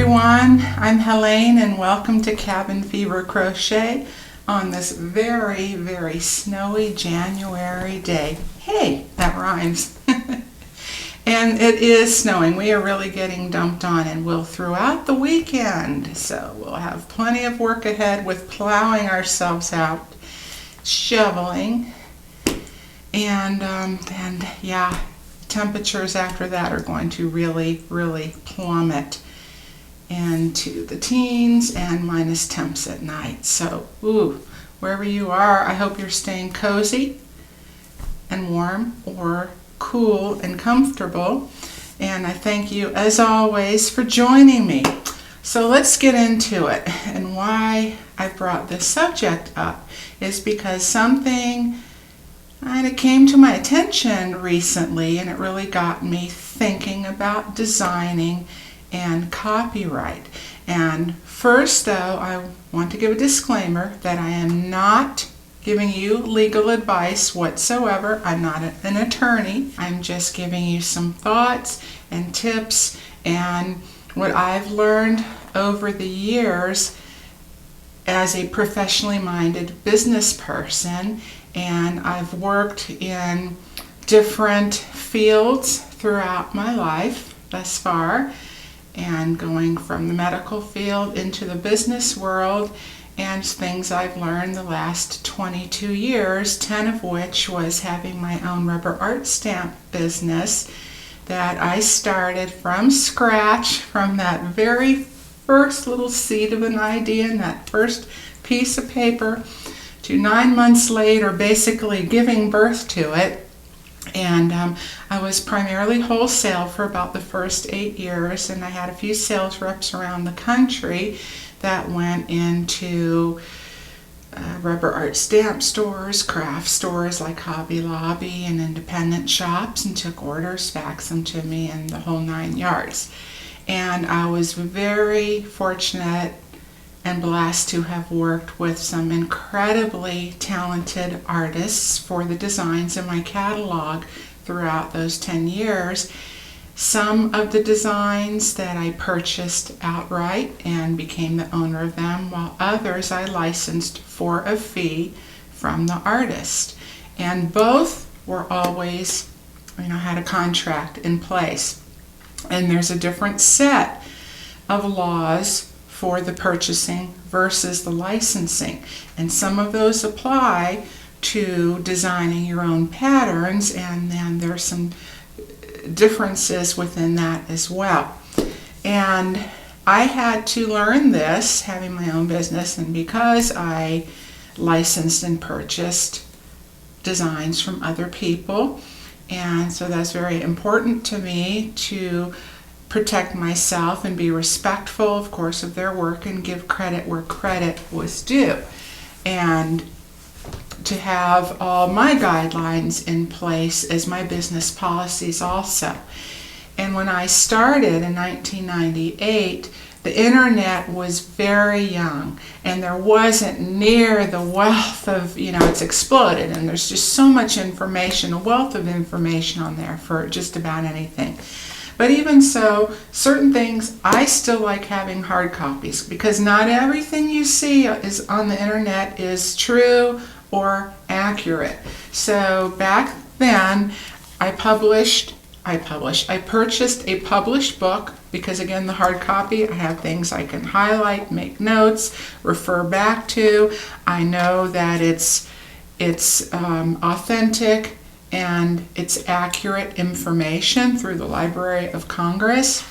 everyone, I'm Helene and welcome to Cabin Fever Crochet on this very, very snowy January day. Hey, that rhymes. And it is snowing. We are really getting dumped on and will throughout the weekend. So we'll have plenty of work ahead with plowing ourselves out, shoveling, and temperatures after that are going to really, really plummet into the teens and minus temps at night. So, wherever you are, I hope you're staying cozy and warm or cool and comfortable. And I thank you, as always, for joining me. So let's get into it. And why I brought this subject up is because something kind of came to my attention recently, and it really got me thinking about designing and copyright. And first, though, I want to give a disclaimer that I am not giving you legal advice whatsoever. I'm not an attorney. I'm just giving you some thoughts and tips and what I've learned over the years as a professionally minded business person. And I've worked in different fields throughout my life thus far, and going from the medical field into the business world, and things I've learned the last 22 years, 10 of which was having my own rubber art stamp business that I started from scratch, from that very first little seed of an idea and that first piece of paper to 9 months later basically giving birth to it. And I was primarily wholesale for about the first 8 years, and I had a few sales reps around the country that went into rubber art stamp stores, craft stores like Hobby Lobby, and independent shops, and took orders, faxed them to me, and the whole 9 yards. And I was very fortunate and blessed to have worked with some incredibly talented artists for the designs in my catalog throughout those 10 years. Some of the designs that I purchased outright and became the owner of them, while others I licensed for a fee from the artist. And both were always, had a contract in place. And there's a different set of laws for the purchasing versus the licensing. And some of those apply to designing your own patterns, and then there's some differences within that as well. And I had to learn this having my own business, and because I licensed and purchased designs from other people, and so that's very important to me to protect myself and be respectful, of course, of their work and give credit where credit was due, and to have all my guidelines in place as my business policies also. And when I started in 1998, the internet was very young, and there wasn't near the wealth of, it's exploded, and there's just so much information, a wealth of information on there for just about anything. But even so, certain things, I still like having hard copies, because not everything you see is on the internet is true or accurate. So back then, I purchased a published book, because again, the hard copy, I have things I can highlight, make notes, refer back to. I know that it's authentic and it's accurate information through the Library of Congress.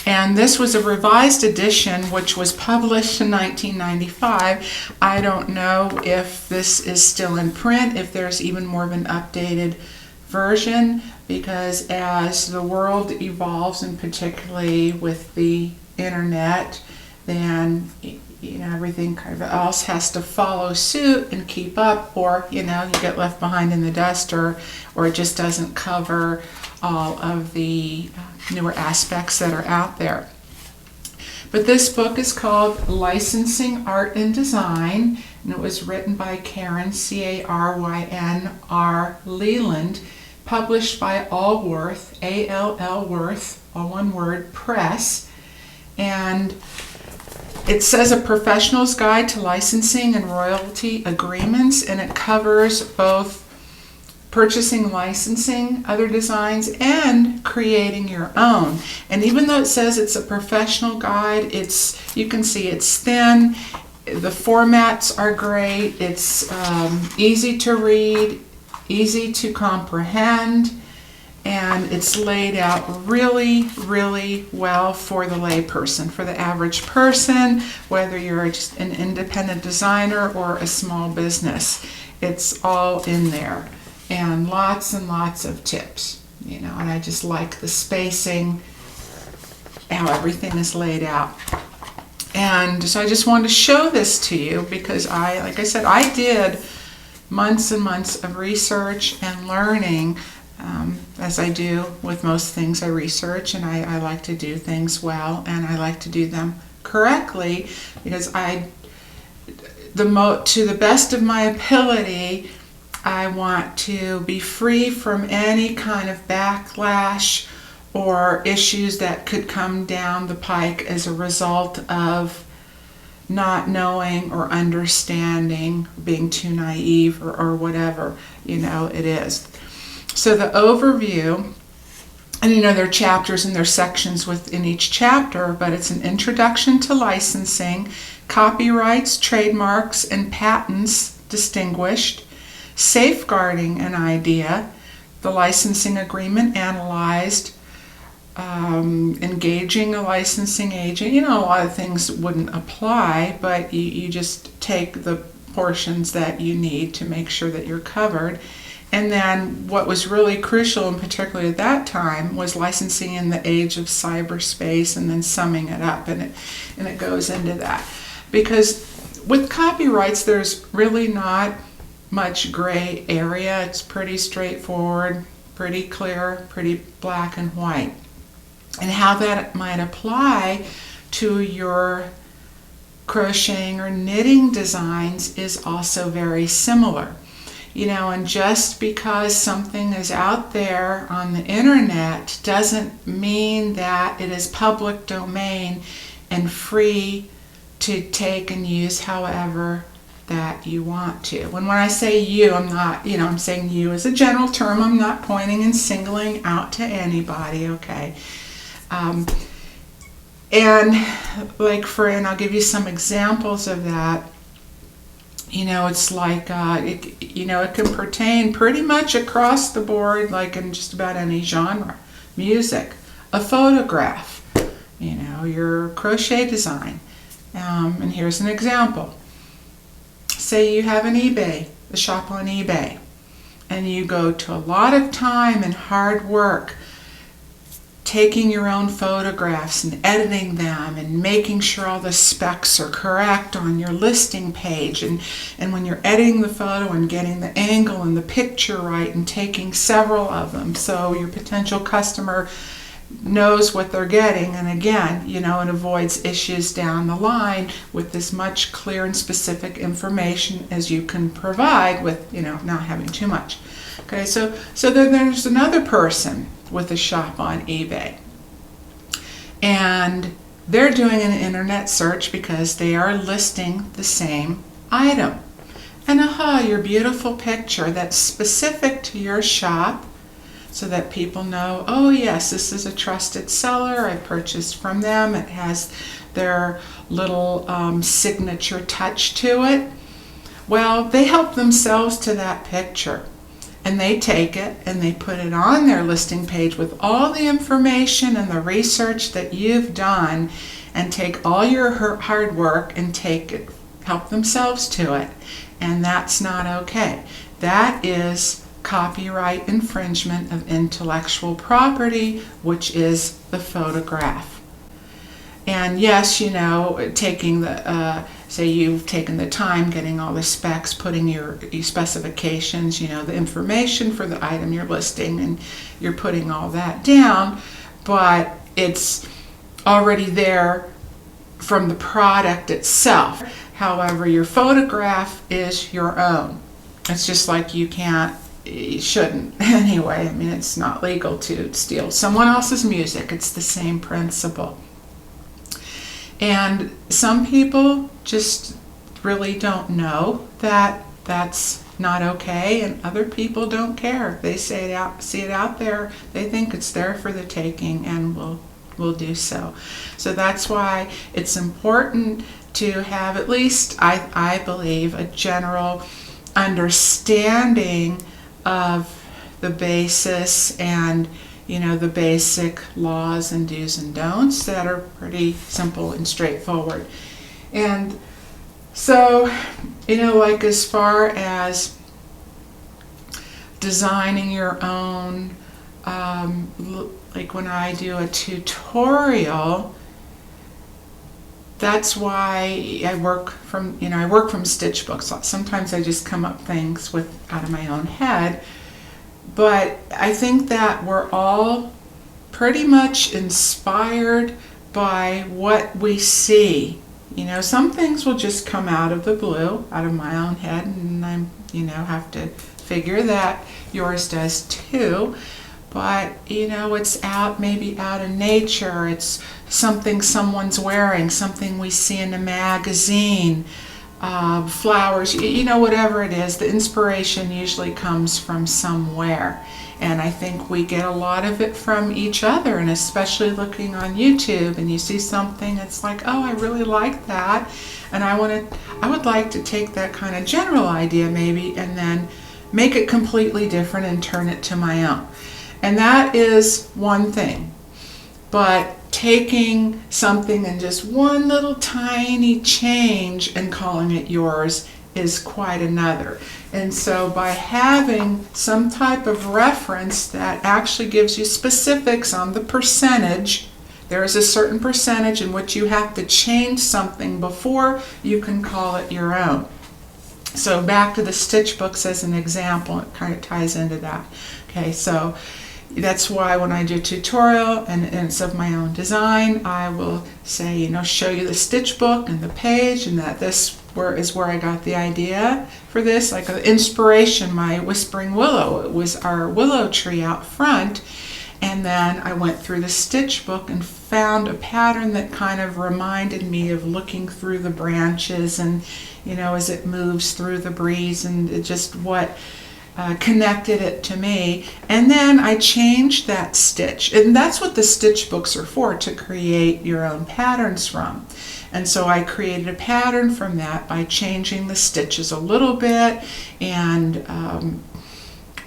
And this was a revised edition which was published in 1995. I don't know if this is still in print, if there's even more of an updated version, because as the world evolves, and particularly with the internet, then everything kind of else has to follow suit and keep up, or you get left behind in the dust, or it just doesn't cover all of the newer aspects that are out there. But this book is called Licensing Art and Design, and it was written by Karen, Carynr Leland, published by Allworth, Allworth, all one word, Press. And it says a professional's guide to licensing and royalty agreements, and it covers both purchasing, licensing other designs, and creating your own. And even though it says it's a professional guide, you can see it's thin, the formats are great, it's easy to read, easy to comprehend, and it's laid out really, really well for the layperson, for the average person, whether you're just an independent designer or a small business. It's all in there, and lots of tips, you know, and I just like the spacing, how everything is laid out. And so I just wanted to show this to you because like I said, I did months and months of research and learning, as I do with most things I research, and I like to do things well, and I like to do them correctly because to the best of my ability, I want to be free from any kind of backlash or issues that could come down the pike as a result of not knowing or understanding, being too naive or whatever, you know, it is. So the overview, and you know, there are chapters and there are sections within each chapter, but it's an introduction to licensing, copyrights, trademarks, and patents distinguished, safeguarding an idea, the licensing agreement analyzed, engaging a licensing agent. You know, a lot of things wouldn't apply, but you just take the portions that you need to make sure that you're covered. And then what was really crucial, and particularly at that time, was licensing in the age of cyberspace, and then summing it up, and it goes into that. Because with copyrights, there's really not much gray area. It's pretty straightforward, pretty clear, pretty black and white. And how that might apply to your crocheting or knitting designs is also very similar. You know, and just because something is out there on the internet doesn't mean that it is public domain and free to take and use however that you want to. When I say you, I'm not, you know, I'm saying you as a general term. I'm not pointing and singling out to anybody, okay? And I'll give you some examples of that. You know, it's like, it can pertain pretty much across the board, like in just about any genre. Music, a photograph, you know, your crochet design. And here's an example. Say you have a shop on eBay, and you go to a lot of time and hard work taking your own photographs and editing them and making sure all the specs are correct on your listing page, and when you're editing the photo and getting the angle and the picture right and taking several of them so your potential customer knows what they're getting, and again, you know, it avoids issues down the line with as much clear and specific information as you can provide with, you know, not having too much. Okay, so then there's another person with a shop on eBay, and they're doing an internet search because they are listing the same item. And your beautiful picture that's specific to your shop, so that people know, oh yes, this is a trusted seller, I purchased from them, it has their little signature touch to it. Well, they help themselves to that picture, and they take it and they put it on their listing page with all the information and the research that you've done, and take all your hard work and help themselves to it. And that's not okay. That is copyright infringement of intellectual property, which is the photograph. And yes, you know, taking say you've taken the time getting all the specs, putting your specifications, you know, the information for the item you're listing, and you're putting all that down, but it's already there from the product itself. However, your photograph is your own. It's just like you shouldn't anyway. I mean, it's not legal to steal someone else's music. It's the same principle. And some people just really don't know that that's not okay, and other people don't care. They see it out there, they think it's there for the taking, and will do so. So that's why it's important to have, at least I believe, a general understanding of the basis and the basic laws and do's and don'ts that are pretty simple and straightforward. And so, like as far as designing your own, like when I do a tutorial, that's why I work from stitch books. Sometimes I just come up things out of my own head, but I think that we're all pretty much inspired by what we see. Some things will just come out of the blue, out of my own head, and I'm, have to figure that yours does too. But, it's maybe out in nature. It's something someone's wearing, something we see in a magazine, flowers, whatever it is. The inspiration usually comes from somewhere. And I think we get a lot of it from each other, and especially looking on YouTube, and you see something, it's like, oh, I really like that, and I would like to take that kind of general idea maybe and then make it completely different and turn it to my own. And that is one thing. But taking something and just one little tiny change and calling it yours is quite another. And so by having some type of reference that actually gives you specifics on the percentage, there is a certain percentage in which you have to change something before you can call it your own. So back to the stitch books as an example, it kind of ties into that. Okay, so that's why when I do a tutorial and it's of my own design, I will say, show you the stitch book and the page, and that this is where I got the idea for this. Like the inspiration, my whispering willow, it was our willow tree out front, and then I went through the stitch book and found a pattern that kind of reminded me of looking through the branches and, as it moves through the breeze, and it just what connected it to me. And then I changed that stitch, and that's what the stitch books are for, to create your own patterns from. And so I created a pattern from that by changing the stitches a little bit, and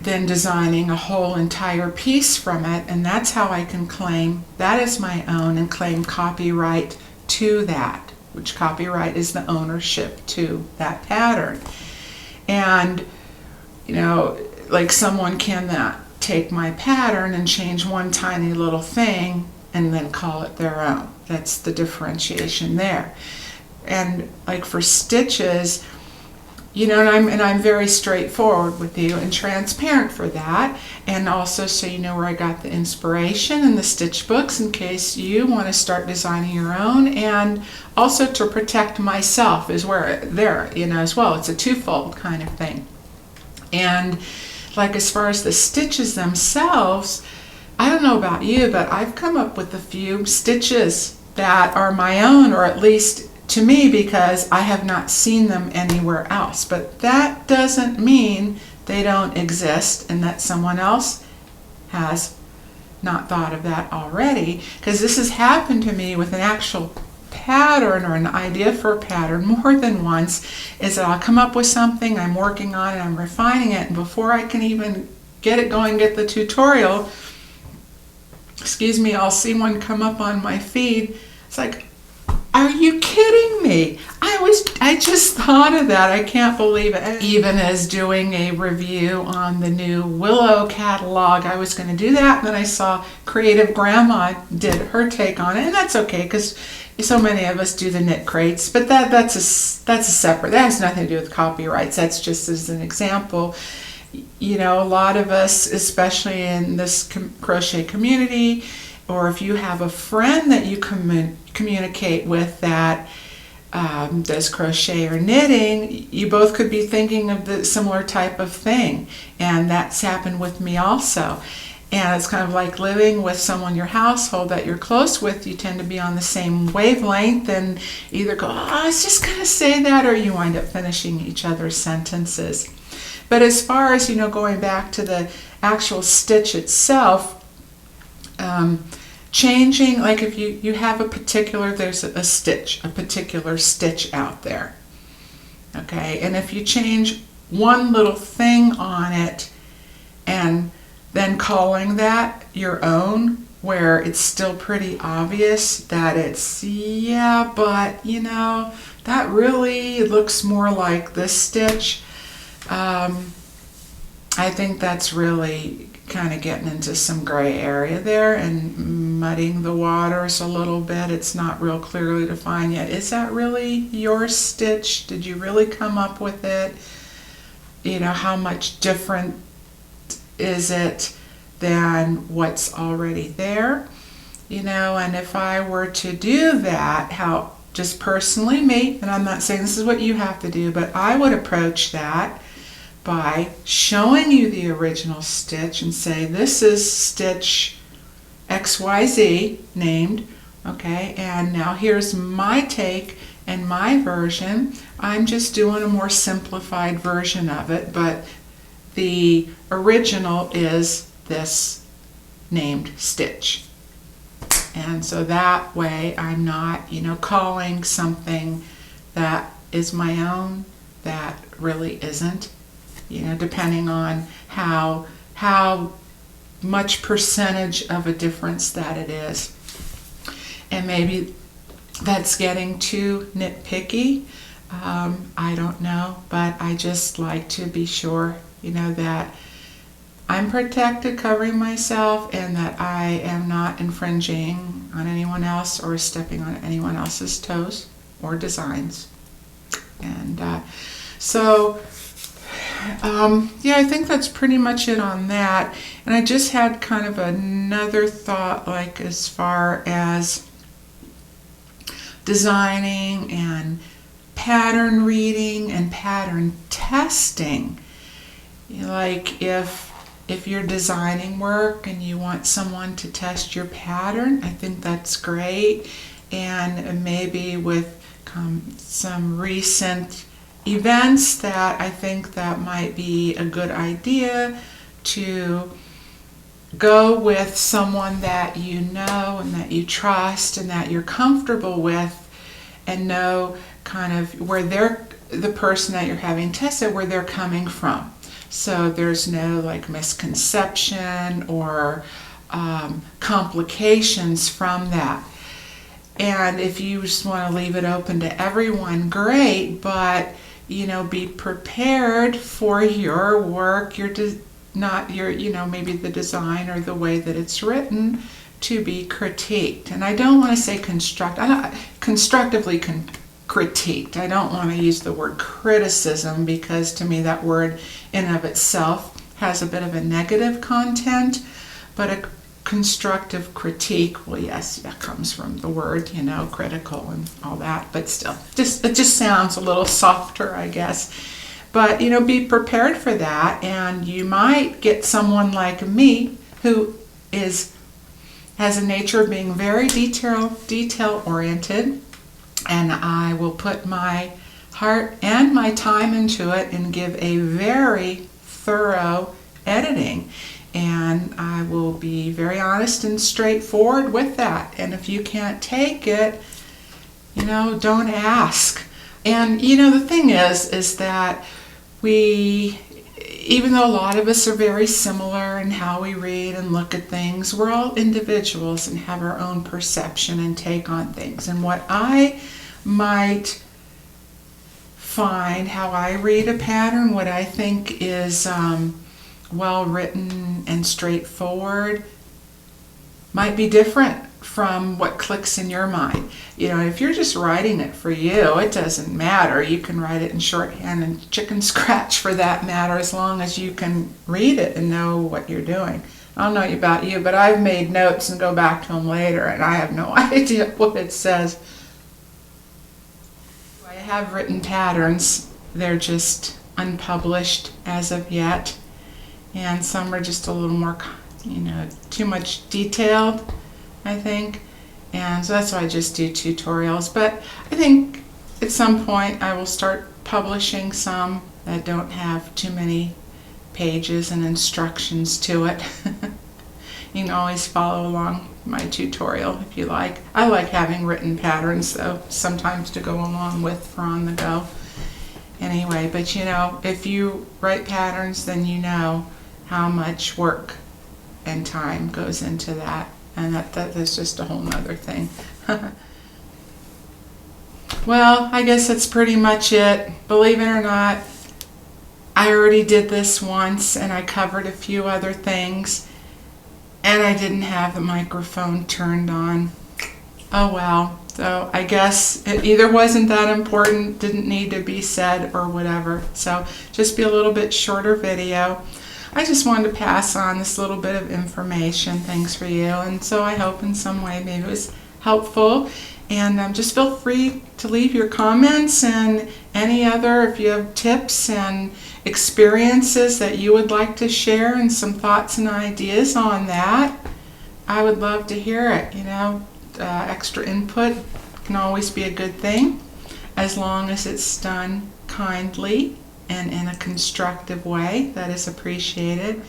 then designing a whole entire piece from it, and that's how I can claim that is my own and claim copyright to that, which copyright is the ownership to that pattern. And like someone cannot take my pattern and change one tiny little thing and then call it their own. That's the differentiation there. And like for stitches, and I'm very straightforward with you and transparent for that, and also so you know where I got the inspiration in the stitch books in case you want to start designing your own, and also to protect myself is where there, as well. It's a twofold kind of thing. And like as far as the stitches themselves, I don't know about you, but I've come up with a few stitches that are my own, or at least to me, because I have not seen them anywhere else. But that doesn't mean they don't exist and that someone else has not thought of that already, because this has happened to me with an actual pattern or an idea for a pattern more than once. Is that I'll come up with something, I'm working on it, I'm refining it, and before I can even get it going, get the tutorial, I'll see one come up on my feed. It's like, are you kidding me? I just thought of that. I can't believe it. Even as doing a review on the new Willow catalog, I was going to do that, and then I saw Creative Grandma did her take on it, and that's okay because so many of us do the knit crates, but that's a separate. That has nothing to do with copyrights. That's just as an example. A lot of us, especially in this crochet community, or if you have a friend that you communicate with that does crochet or knitting, you both could be thinking of the similar type of thing, and that's happened with me also. And it's kind of like living with someone in your household that you're close with. You tend to be on the same wavelength and either go, oh, I was just going to say that, or you wind up finishing each other's sentences. But as far as, going back to the actual stitch itself, changing, like if you have there's a particular stitch out there. Okay, and if you change one little thing on it and then calling that your own, where it's still pretty obvious that it's, yeah, but that really looks more like this stitch. I think that's really kind of getting into some gray area there and muddying the waters a little bit. It's not real clearly defined yet. Is that really your stitch? Did you really come up with it? How much different is it than what's already there? And if I were to do that, how, just personally me, and I'm not saying this is what you have to do, but I would approach that by showing you the original stitch and say, this is stitch XYZ named, okay, and now here's my take and my version. I'm just doing a more simplified version of it, but the original is this named stitch. And so that way I'm not, calling something that is my own that really isn't, depending on how much percentage of a difference that it is. And maybe that's getting too nitpicky. I don't know, but I just like to be sure, that I'm protected, covering myself, and that I am not infringing on anyone else or stepping on anyone else's toes or designs. And I think that's pretty much it on that. And I just had kind of another thought, like as far as designing and pattern reading and pattern testing. Like if you're designing work and you want someone to test your pattern, I think that's great. And maybe with some recent events that I think that might be a good idea to go with someone that you know and that you trust and that you're comfortable with, and know kind of where the person that you're having tested, where they're coming from. So there's no like misconception or complications from that. And if you just want to leave it open to everyone, great, but be prepared for your work, maybe the design or the way that it's written to be critiqued. And I don't want to say constructively critiqued. I don't want to use the word criticism, because to me that word in and of itself has a bit of a negative content, but a constructive critique, well, yes, that comes from the word, critical and all that, but still, it just sounds a little softer, I guess. But, be prepared for that, and you might get someone like me who has a nature of being very detail-oriented, and I will put my heart and my time into it and give a very thorough editing. And I will be very honest and straightforward with that. And if you can't take it, don't ask. And, the thing is that even though a lot of us are very similar in how we read and look at things, we're all individuals and have our own perception and take on things. And what I might find, how I read a pattern, what I think is well written and straightforward, might be different from what clicks in your mind. If you're just writing it for you, it doesn't matter. You can write it in shorthand and chicken scratch for that matter, as long as you can read it and know what you're doing. I don't know about you, but I've made notes and go back to them later, and I have no idea what it says. I have written patterns. They're just unpublished as of yet. And some are just a little too much detailed, I think. And so that's why I just do tutorials. But I think at some point I will start publishing some that don't have too many pages and instructions to it. You can always follow along my tutorial if you like. I like having written patterns though, sometimes to go along with for on the go. Anyway, but if you write patterns, then you know how much work and time goes into that. And that's just a whole nother thing. Well, I guess that's pretty much it. Believe it or not, I already did this once and I covered a few other things. And I didn't have the microphone turned on. Oh well. So I guess it either wasn't that important, didn't need to be said, or whatever. So just be a little bit shorter video. I just wanted to pass on this little bit of information, things for you. And so I hope in some way maybe it was helpful. And just feel free to leave your comments and any other, if you have tips and experiences that you would like to share and some thoughts and ideas on that. I would love to hear it. Extra input can always be a good thing as long as it's done kindly and in a constructive way. That is appreciated.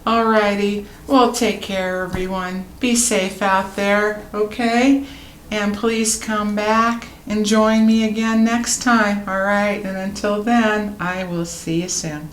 Alrighty, well, take care, everyone. Be safe out there, okay? And please come back and join me again next time. All right, and until then, I will see you soon.